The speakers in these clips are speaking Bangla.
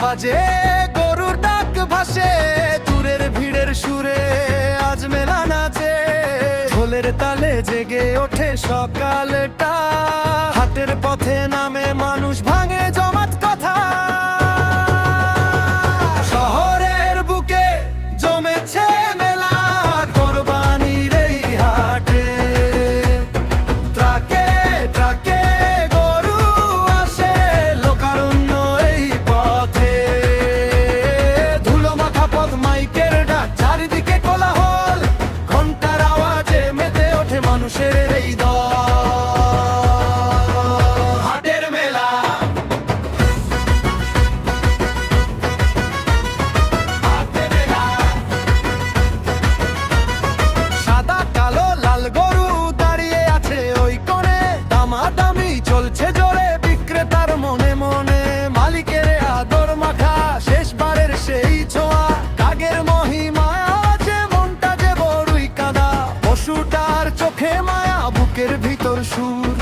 বাজে, গরুর ডাক ভাসে, দূরের ভিড়ের সুরে আজ মেলা নাচে। ঢোলের তালে জেগে ওঠে সকালটা, হাটের পথে নামে মানুষ, ভাঙে জমাট কথা। শহরের বুকে জমেছে মেলা, কোরবানির এই হাটে। ট্রাকে ট্রাকে গরু আসে, লোকারণ্য এই পথে। ধুলো মাখা পথ, মাইকের ডাক, চারিদিকে কোলাহল, ঘন্টার আওয়াজে মেতে ওঠে মানুষের এই দল। হাটের মেলা, হাটের মেলা। সাদা কালো লাল গরু দাঁড়িয়ে আছে ওই কোণে, দামাদামি চলছে জোরে বিক্রেতার মনে মনে। মালিকের আদর মাখা, শেষবারের সেই ছোঁয়া, কাগের মহিমা আছে মনটা যে বড়ই কাঁদা। পশুটার চোখে মায়া, বুকের ভিতর সুর,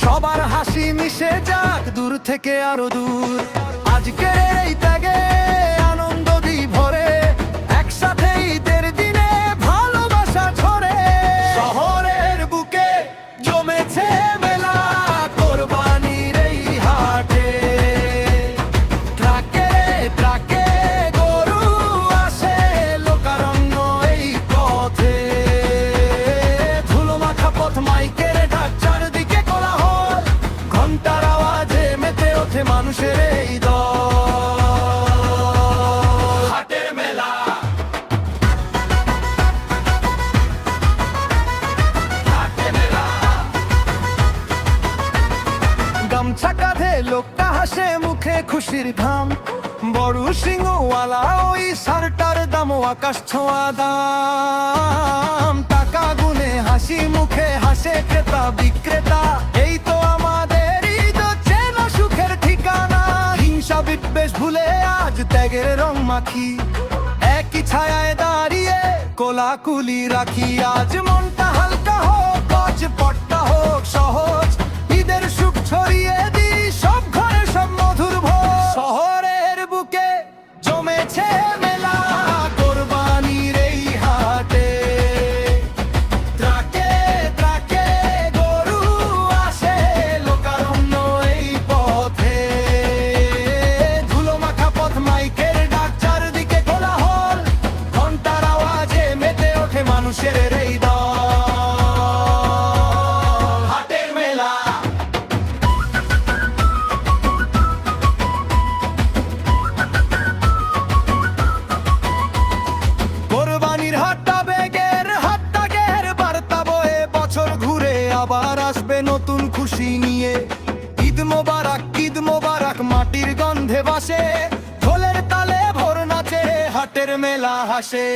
সবার হাসি মিশে যাক দূর থেকে আরো দূর। আজকের এই ত্যাগে আনন্দ দি ভরে, একসাথে ঈদের দিনে ভালোবাসা ছড়ে। শহরের বুকে জমেছে মেলা, কোরবানির এই হাটে। ট্রাকে ট্রাকে গরু আসে, লোকারণ্য এই পথে। ধুলো মাখা পথ, মাইকের ডাক, চারদিকে কোলাহল, ঘন্টার আওয়াজে মেতে ওঠে মানুষের এই দল। হাটের মেলা, হাটের মেলা। গামছা কাঁধে লোকটা হাসে, মুখে খুশির ঘাম, বড় সিংহওয়ালা ওই সারটার দামও আকাশ ছোঁয়া দাম। টাকা গুনে হাসি মুখে হাসে ক্রেতা বিক্রেতা, এই তো আমাদের ঈদ, চেনা সুখের ঠিকানা। হিংসা বিদ্বেষ ভুলে আজ ত্যাগের রং মাখি, একই ছায়ায় দাঁড়িয়ে কোলাকুলি রাখি। আজ মনটা হালকা হোক, আজ পটটা হোক সহজ, ঈদের সুখ ছড়িয়ে দি সব ঘরে, সব মধুর ভোজ। শহরের বুকে জমেছে মেলা, কোরবানির এই হাটে। ট্রাকে ট্রাকে গরু আসে, লোকারণ্য এই পথে। ধুলো মাখা পথ, মাইকের ডাক, চারদিকে কোলাহল, ঘন্টার আওয়াজে মেতে ওঠে মানুষের এই দল। হাটের মেলা, কোরবানির হাটটা বেগের, হাটটা গের বার্তা বয়ে, বছর ঘুরে আবার আসবে নতুন খুশি নিয়ে। ঈদ মোবারক, মাটির গন্ধে বাসে, ঢোলের তালে ভোর নাচে, হাটের মেলা হাসে।